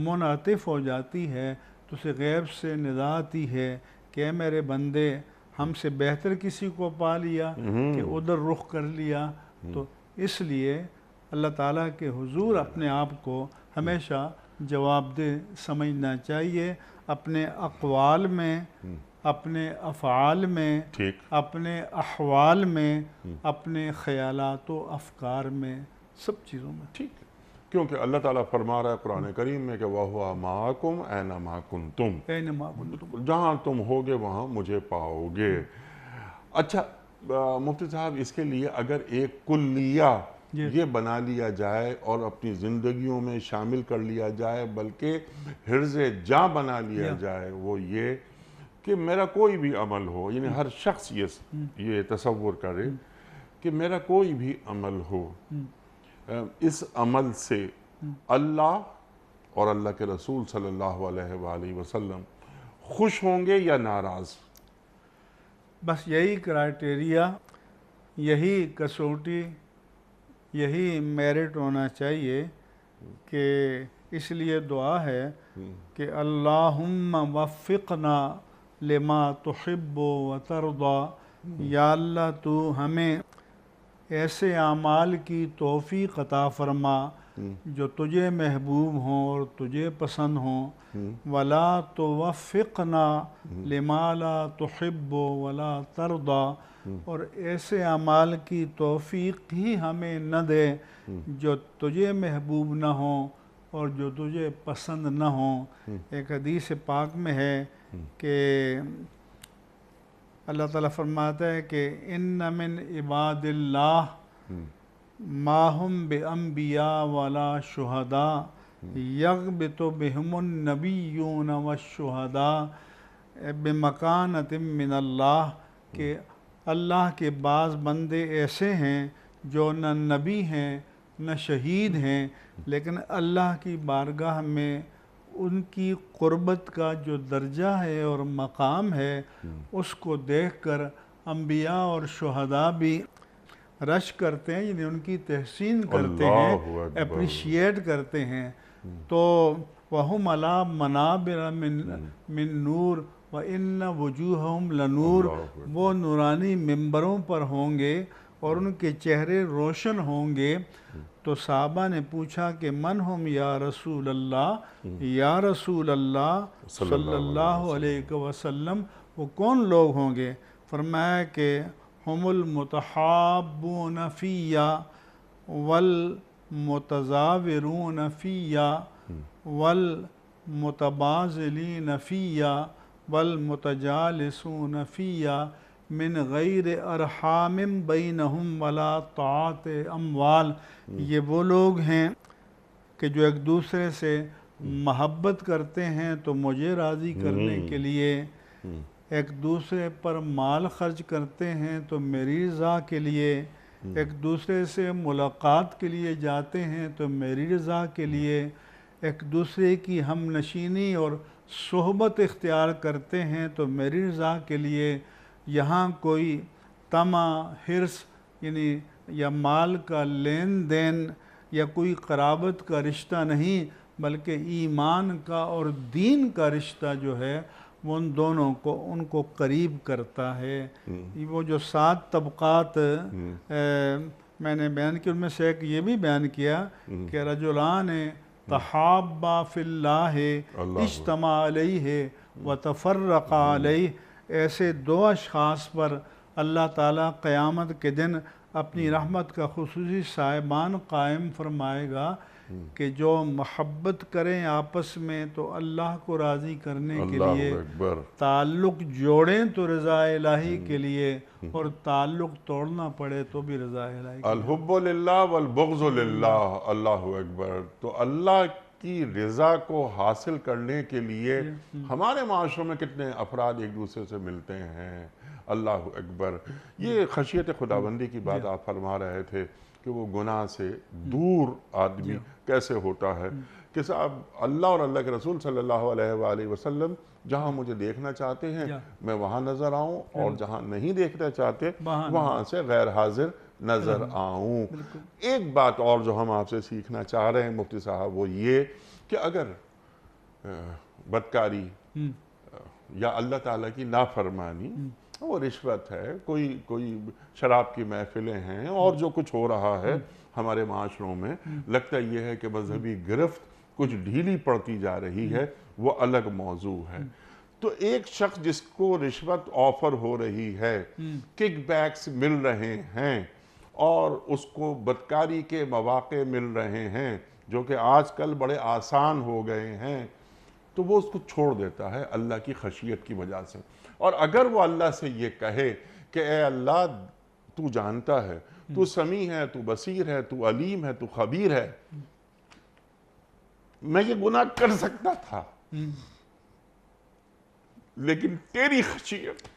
منعطف ہو جاتی ہے تو اسے غیب سے ندا آتی ہے کہ اے میرے بندے، ہم سے بہتر کسی کو پا لیا کہ ادھر رخ کر لیا۔ تو اس لیے اللہ تعالیٰ کے حضور اپنے آپ کو ہمیشہ جواب دہ سمجھنا چاہیے، اپنے اقوال میں، اپنے افعال میں، اپنے احوال میں، اپنے خیالات و افکار میں، سب چیزوں میں۔ ٹھیک ہے، کیونکہ اللہ تعالیٰ فرما رہا ہے قرآن کریم میں کہ وَهُوَ مَعَكُمْ أَيْنَمَا كُنْتُمْ، اینما کنتم، جہاں تم ہوگے وہاں مجھے پاؤ گے۔ اچھا مفتی صاحب، اس کے لیے اگر ایک کلیہ یہ بنا لیا جائے اور اپنی زندگیوں میں شامل کر لیا جائے، بلکہ حرز جاں بنا لیا جائے، وہ یہ کہ میرا کوئی بھی عمل ہو، یعنی ہر شخص یہ تصور کرے کہ میرا کوئی بھی عمل ہو، اس عمل سے اللہ اور اللہ کے رسول صلی اللہ علیہ وآلہ وسلم خوش ہوں گے یا ناراض؟ بس یہی کرائٹیریا، یہی کسوٹی، یہی میرٹ ہونا چاہیے کہ اس لیے دعا ہے کہ اللہم وفقنا لما تحب و ترضى، یا اللہ تو ہمیں ایسے اعمال کی توفیق عطا فرما جو تجھے محبوب ہوں اور تجھے پسند ہوں، ولا توفقنا لما لا تحب ولا ترضى، اور ایسے اعمال کی توفیق ہی ہمیں نہ دے جو تجھے محبوب نہ ہوں اور جو تجھے پسند نہ ہوں۔ ایک حدیث پاک میں ہے کہ اللہ تعالیٰ فرماتا ہے کہ ان من عباد اللہ ما ہم بانبیاء ولا شہداء یغبط بہم النبیون والشہداء بمکانۃ من اللہ، کہ اللہ کے بعض بندے ایسے ہیں جو نہ نبی ہیں نہ شہید ہیں، لیکن اللہ کی بارگاہ میں ان کی قربت کا جو درجہ ہے اور مقام ہے اس کو دیکھ کر انبیاء اور شہداء بھی رش کرتے ہیں، یعنی ان کی تحسین کرتے ہیں، اپریشیٹ کرتے ہیں۔ تو وَهُمْ عَلَىٰ مَنَابِرَ مِن نور وَإِنَّ وُجُوهَهُمْ لَنُور، وہ نورانی ممبروں پر ہوں گے اور ان کے چہرے روشن ہوں گے۔ تو صحابہ نے پوچھا کہ من ہم یا رسول اللہ، یا رسول اللہ صلی اللہ علیہ وسلم، وہ کون لوگ ہوں گے؟ فرمایا کہ ہم المتحابون فیّا والمتزاورون فیّا والمتبازلین فیّا والمتجالسون فیّا من غیر ارحام بینہم ولا طاعت اموال، یہ وہ لوگ ہیں کہ جو ایک دوسرے سے محبت کرتے ہیں تو مجھے راضی کرنے کے لیے، ایک دوسرے پر مال خرچ کرتے ہیں تو میری رضا کے لیے، ایک دوسرے سے ملاقات کے لیے جاتے ہیں تو میری رضا کے لیے، ایک دوسرے کی ہم نشینی اور صحبت اختیار کرتے ہیں تو میری رضا کے لیے۔ یہاں کوئی طمع، حرص، یعنی یا مال کا لین دین یا کوئی قرابت کا رشتہ نہیں، بلکہ ایمان کا اور دین کا رشتہ جو ہے وہ ان کو قریب کرتا ہے۔ وہ جو 7 طبقات میں نے بیان کیا، ان میں سے ایک یہ بھی بیان کیا کہ رجلان تحابا فی اللہ اجتمع علیہ وتفرقا علیہ، ایسے 2 اشخاص پر اللہ تعالیٰ قیامت کے دن اپنی رحمت کا خصوصی صاحبان قائم فرمائے گا کہ جو محبت کریں آپس میں تو اللہ کو راضی کرنے کے لیے، تعلق جوڑیں تو رضا الہی کے لیے، اور تعلق توڑنا پڑے تو بھی رضا الہی کے لیے۔ الحب للہ والبغض للہ، اللہ اکبر۔ تو اللہ کی رضا کو حاصل کرنے کے لیے ہمارے معاشروں میں کتنے افراد ایک دوسرے سے ملتے ہیں، اللہ اکبر۔ یہ خشیت خداوندی کی بات آپ فرما رہے تھے کہ وہ گناہ سے دور آدمی کیسے ہوتا ہے، کہ صاحب اللہ اور اللہ کے رسول صلی اللہ علیہ وآلہ وسلم جہاں مجھے دیکھنا چاہتے ہیں میں وہاں نظر آؤں، اور جہاں نہیں دیکھنا چاہتے وہاں سے غیر حاضر نظر آؤں۔ ایک بات اور جو ہم آپ سے سیکھنا چاہ رہے ہیں مفتی صاحب، وہ یہ کہ اگر بدکاری یا اللہ تعالیٰ کی نافرمانی، وہ رشوت ہے، کوئی شراب کی محفلیں ہیں، اور جو کچھ ہو رہا ہے ہمارے معاشروں میں، لگتا یہ ہے کہ مذہبی گرفت کچھ ڈھیلی پڑتی جا رہی ہے، وہ الگ موضوع ہے۔ تو ایک شخص جس کو رشوت آفر ہو رہی ہے، کک بیکس مل رہے ہیں، اور اس کو بدکاری کے مواقع مل رہے ہیں جو کہ آج کل بڑے آسان ہو گئے ہیں، تو وہ اس کو چھوڑ دیتا ہے اللہ کی خشیت کی وجہ سے۔ اور اگر وہ اللہ سے یہ کہے کہ اے اللہ تو جانتا ہے، تو سمیع ہے، تو بصیر ہے، تو علیم ہے، تو خبیر ہے، میں یہ گناہ کر سکتا تھا لیکن تیری خشیت۔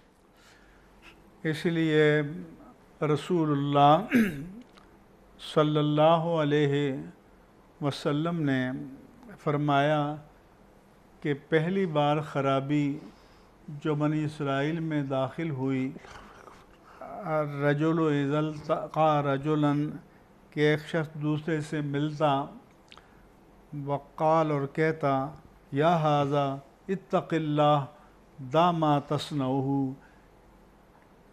اس لیے رسول اللہ صلی اللہ علیہ وسلم نے فرمایا کہ پہلی بار خرابی جو بنی اسرائیل میں داخل ہوئی، رجل اذا التقى رجلا، کہ ایک شخص دوسرے سے ملتا، وقال، اور کہتا، یا ھذا اتق اللہ دا ما تصنعہ،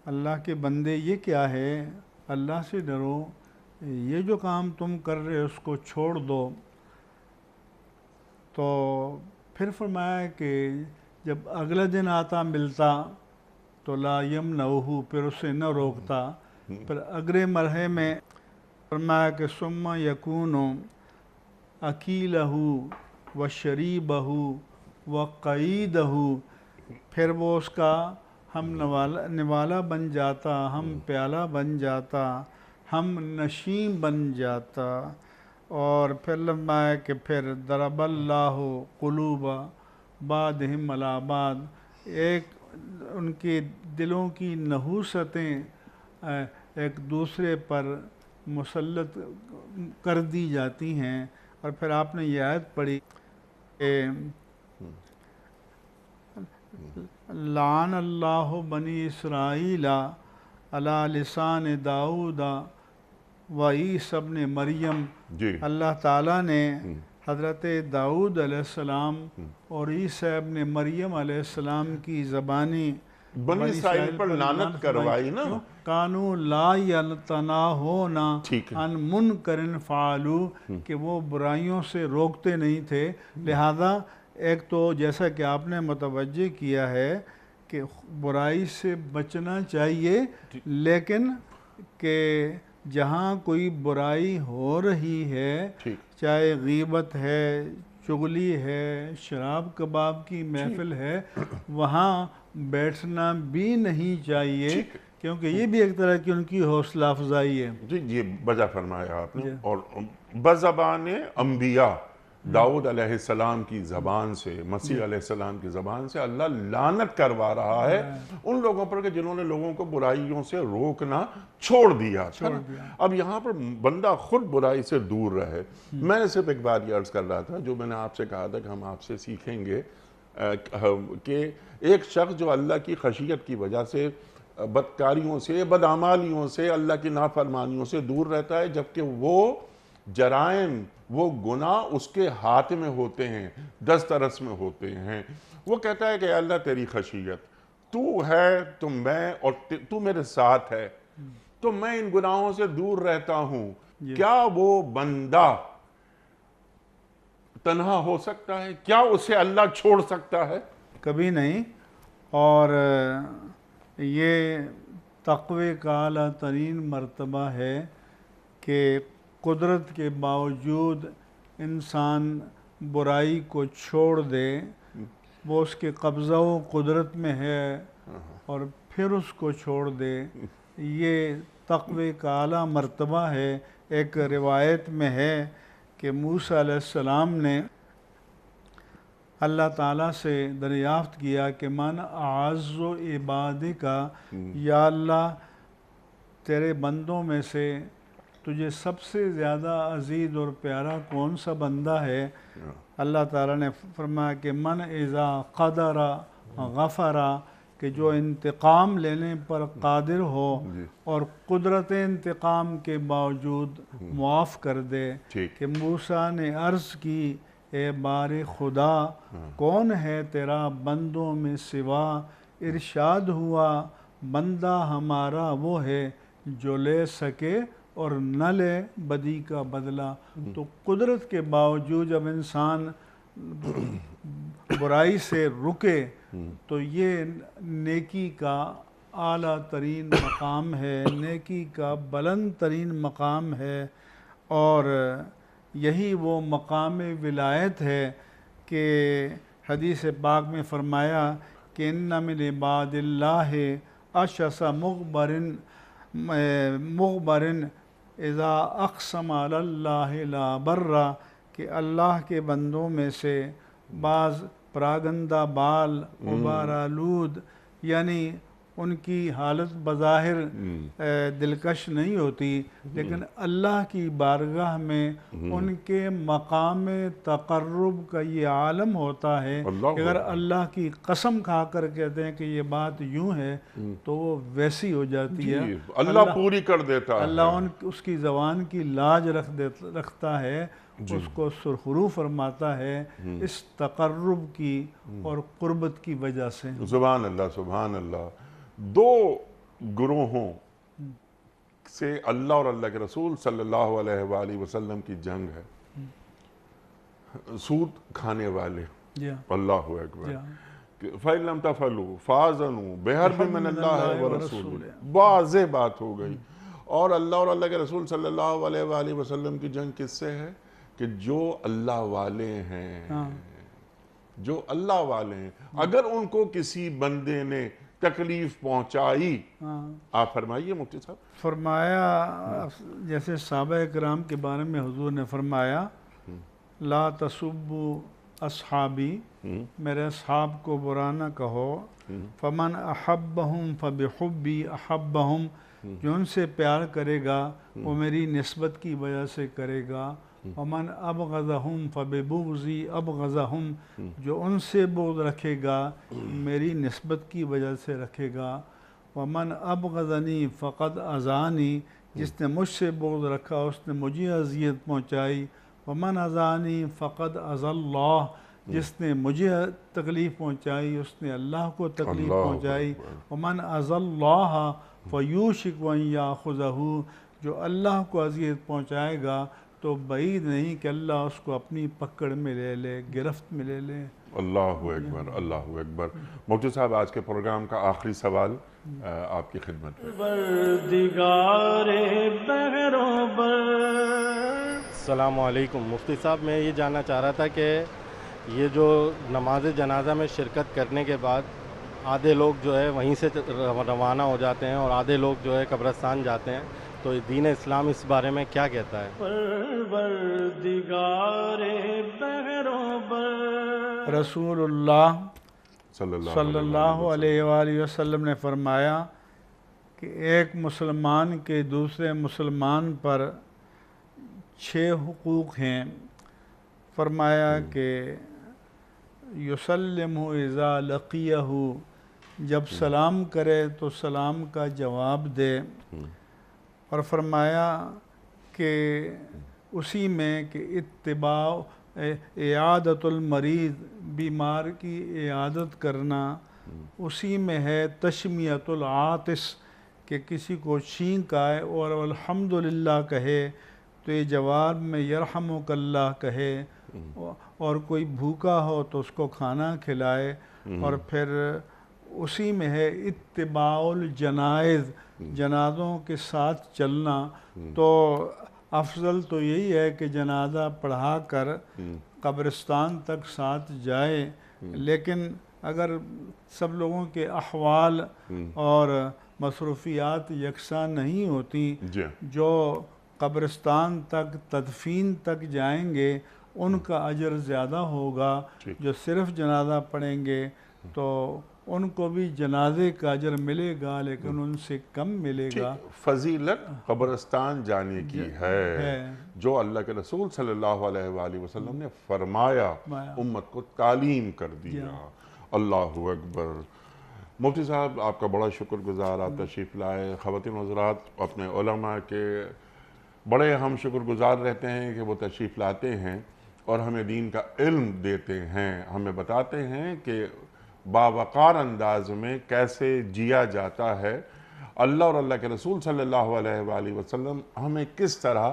اللہ کے بندے یہ کیا ہے، اللہ سے ڈرو، یہ جو کام تم کر رہے اس کو چھوڑ دو۔ تو پھر فرمایا کہ جب اگلا دن آتا ملتا تو لا یمنعہ، پھر اسے نہ روکتا۔ پھر اگلے مرحلے میں فرمایا کہ ثم یکون اکیلہ و شریبہ و قعیدہ، پھر وہ اس کا ہم نوالا بن جاتا، ہم پیالہ بن جاتا، ہم نشین بن جاتا۔ اور پھر لمبا ہے کہ پھر ضرب اللہ قلوب بعضہم علی بعض، ایک ان کے دلوں کی نحوستیں ایک دوسرے پر مسلط کر دی جاتی ہیں۔ اور پھر آپ نے یہ آیت پڑھی کہ لعن اللہ بنی اسرائیل علی لسان داؤد و عیسی ابن مریم، اللہ تعالیٰ نے حضرت داؤد علیہ السلام اور عیسی ابن مریم علیہ السلام کی زبانی بنی اسرائیل پر لعنت کروائی نا، کانو لا یتناہون عن منکر فعلوا، کہ وہ برائیوں سے روکتے نہیں تھے۔ لہذا ایک تو جیسا کہ آپ نے متوجہ کیا ہے کہ برائی سے بچنا چاہیے، لیکن کہ جہاں کوئی برائی ہو رہی ہے، چاہے غیبت ہے، چغلی ہے، شراب کباب کی محفل ہے، وہاں بیٹھنا بھی نہیں چاہیے، کیونکہ یہ بھی ایک طرح کی ان کی حوصلہ افزائی ہے۔ جی یہ بجا فرمایا آپ نے۔ اور بزبان انبیاء، داؤد علیہ السلام کی زبان سے، مسیح علیہ السلام کی زبان سے اللہ لعنت کروا رہا ہے ان لوگوں پر کہ جنہوں نے لوگوں کو برائیوں سے روکنا چھوڑ دیا تھا۔ اب یہاں پر بندہ خود برائی سے دور رہے۔ میں نے صرف ایک بات یہ عرض کر رہا تھا جو میں نے آپ سے کہا تھا کہ ہم آپ سے سیکھیں گے، کہ ایک شخص جو اللہ کی خشیت کی وجہ سے بدکاریوں سے، بدعمالیوں سے، اللہ کی نافرمانیوں سے دور رہتا ہے، جبکہ وہ جرائم، وہ گناہ اس کے ہاتھ میں ہوتے ہیں، دسترس میں ہوتے ہیں۔ وہ کہتا ہے کہ اے اللہ تیری خشیت، تو ہے تو میں، اور تو میرے ساتھ ہے، تو میں ان گناہوں سے دور رہتا ہوں۔ کیا وہ بندہ تنہا ہو سکتا ہے؟ کیا اسے اللہ چھوڑ سکتا ہے؟ کبھی نہیں۔ اور یہ تقوی کا اعلیٰ ترین مرتبہ ہے کہ قدرت کے باوجود انسان برائی کو چھوڑ دے، وہ اس کے قبضہ و قدرت میں ہے اور پھر اس کو چھوڑ دے۔ یہ تقوی کا اعلیٰ مرتبہ ہے۔ ایک روایت میں ہے کہ موسیٰ علیہ السلام نے اللہ تعالیٰ سے دریافت کیا کہ من اعز عبادک، یا اللہ تیرے بندوں میں سے تجھے سب سے زیادہ عزیز اور پیارا کون سا بندہ ہے؟ اللہ تعالیٰ نے فرمایا کہ من اذا قدر غفر، کہ جو انتقام لینے پر قادر ہو اور قدرت انتقام کے باوجود معاف کر دے۔ کہ موسیٰ نے عرض کی اے بار خدا، کون ہے تیرا بندوں میں سوا؟ ارشاد ہوا بندہ ہمارا وہ ہے جو لے سکے اور نہ لے بدی کا بدلہ۔ تو قدرت کے باوجود جب انسان برائی سے رکے تو یہ نیکی کا اعلیٰ ترین مقام ہے، نیکی کا بلند ترین مقام ہے، اور یہی وہ مقام ولایت ہے کہ حدیث پاک میں فرمایا کہ ان من عباد اللہ اشس مغبر اذا اقسم علی اللہ لا برا، کہ اللہ کے بندوں میں سے بعض پراگندہ بال، غبار آلود، یعنی ان کی حالت بظاہر دلکش نہیں ہوتی، لیکن اللہ کی بارگاہ میں ان کے مقام تقرب کا یہ عالم ہوتا ہے کہ اگر اللہ کی قسم کھا کر کہتے ہیں کہ یہ بات یوں ہے تو وہ ویسی ہو جاتی ہے، اللہ پوری کر دیتا ہے۔ اللہ اس کی زبان کی لاج رکھتا ہے، اس کو سرخرو فرماتا ہے اس تقرب کی اور قربت کی وجہ سے۔ سبحان اللہ، سبحان اللہ۔ دو گروہوں سے اللہ اور اللہ کے رسول صلی اللہ علیہ وآلہ وسلم کی جنگ ہے۔ سود کھانے والے، اللہ اکبر، فَإِن لَمْ تَفْعَلُوا فَآذَنُوا بِحَرْبٍ مِّنَ اللَّهِ وَرَسُولِهِ، واضح بات ہو گئی۔ اور اللہ کے رسول صلی اللہ علیہ وآلہ وسلم کی جنگ کس سے ہے؟ کہ جو اللہ والے ہیں، جو اللہ والے ہیں، اگر ان کو کسی بندے نے تکلیف پہنچائی، آپ فرمائیے مفتی صاحب۔ فرمایا جیسے صحابہ کرام کے بارے میں حضور نے فرمایا لا تسبوا اصحابی، میرے اصحاب کو برا نہ کہو، فمن احبہم فبحبی احبہم، جو ان سے پیار کرے گا وہ میری نسبت کی وجہ سے کرے گا، ومن ابغضہم فببغضی ابغضہم، جو ان سے بغض رکھے گا میری نسبت کی وجہ سے رکھے گا، ومن ابغضنی فقد اذانی، جس نے مجھ سے بغض رکھا اس نے مجھے اذیت پہنچائی، ومن اذانی فقد اذی اللہ، جس نے مجھے تکلیف پہنچائی اس نے اللہ کو تکلیف پہنچائی، ومن اذی اللہ فیوشک ان یاخذہ، جو اللہ کو اذیت پہنچائے گا تو بعید نہیں کہ اللہ اس کو اپنی پکڑ میں لے لے، گرفت میں لے لے۔ اللہ اکبر، اللہ اکبر۔ مفتی صاحب آج کے پروگرام کا آخری سوال آپ کی خدمت میں۔ السلام علیکم مفتی صاحب، میں یہ جاننا چاہ رہا تھا کہ یہ جو نماز جنازہ میں شرکت کرنے کے بعد آدھے لوگ جو ہے وہیں سے روانہ ہو جاتے ہیں اور آدھے لوگ جو ہے قبرستان جاتے ہیں، تو دین اسلام اس بارے میں کیا کہتا ہے؟ رسول اللہ صلی اللہ علیہ وآلہ وسلم نے فرمایا کہ ایک مسلمان کے دوسرے مسلمان پر 6 حقوق ہیں۔ فرمایا کہ یسلم اذا لقیہ، جب سلام کرے تو سلام کا جواب دے، اور فرمایا کہ اسی میں کہ اتباع اعادت المریض، بیمار کی عیادت کرنا، اسی میں ہے تشمیت العاطس کہ کسی کو چھینک آئے اور الحمدللہ کہے تو یہ جواب میں یرحمک اللہ کہے، اور کوئی بھوکا ہو تو اس کو کھانا کھلائے، اور پھر اسی میں ہے اتباع الجنائز، جنازوں کے ساتھ چلنا۔ تو افضل تو یہی ہے کہ جنازہ پڑھا کر قبرستان تک ساتھ جائے، لیکن اگر سب لوگوں کے احوال اور مصروفیات یکساں نہیں ہوتی، جو قبرستان تک تدفین تک جائیں گے ان کا اجر زیادہ ہوگا، جو صرف جنازہ پڑھیں گے تو ان کو بھی جنازے کا اجر ملے گا لیکن ان سے کم ملے گا۔ فضیلت قبرستان جانے کی ہے جو اللہ کے رسول صلی اللہ علیہ وآلہ وسلم نے فرمایا، امت کو تعلیم کر دیا۔ اللہ اکبر۔ مفتی صاحب آپ کا بڑا شکر گزار، آپ تشریف لائے۔ خواتین حضرات، اپنے علماء کے بڑے ہم شکر گزار رہتے ہیں کہ وہ تشریف لاتے ہیں اور ہمیں دین کا علم دیتے ہیں، ہمیں بتاتے ہیں کہ باوقار انداز میں کیسے جیا جاتا ہے۔ اللہ اور اللہ کے رسول صلی اللہ علیہ وآلہ وسلم ہمیں کس طرح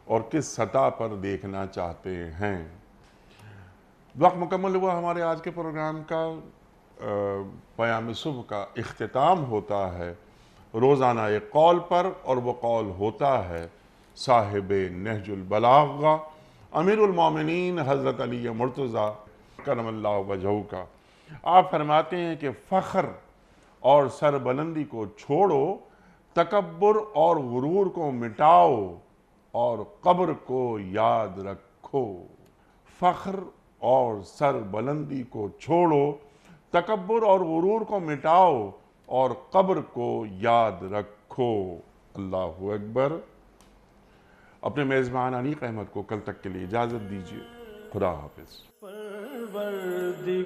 اور کس سطح پر دیکھنا چاہتے ہیں۔ وقت مکمل ہوا ہمارے آج کے پروگرام کا۔ پیام صبح کا اختتام ہوتا ہے روزانہ ایک قول پر، اور وہ قول ہوتا ہے صاحب نہج البلاغہ امیر المومنین حضرت علی مرتضیٰ کرم اللہ وجہہ کا۔ آپ فرماتے ہیں کہ فخر اور سربلندی کو چھوڑو، تکبر اور غرور کو مٹاؤ، اور قبر کو یاد رکھو۔ فخر اور سربلندی کو چھوڑو، تکبر اور غرور کو مٹاؤ، اور قبر کو یاد رکھو۔ اللہ اکبر۔ اپنے میزبان انیق احمد کو کل تک کے لیے اجازت دیجیے۔ خدا حافظ۔ پروردگار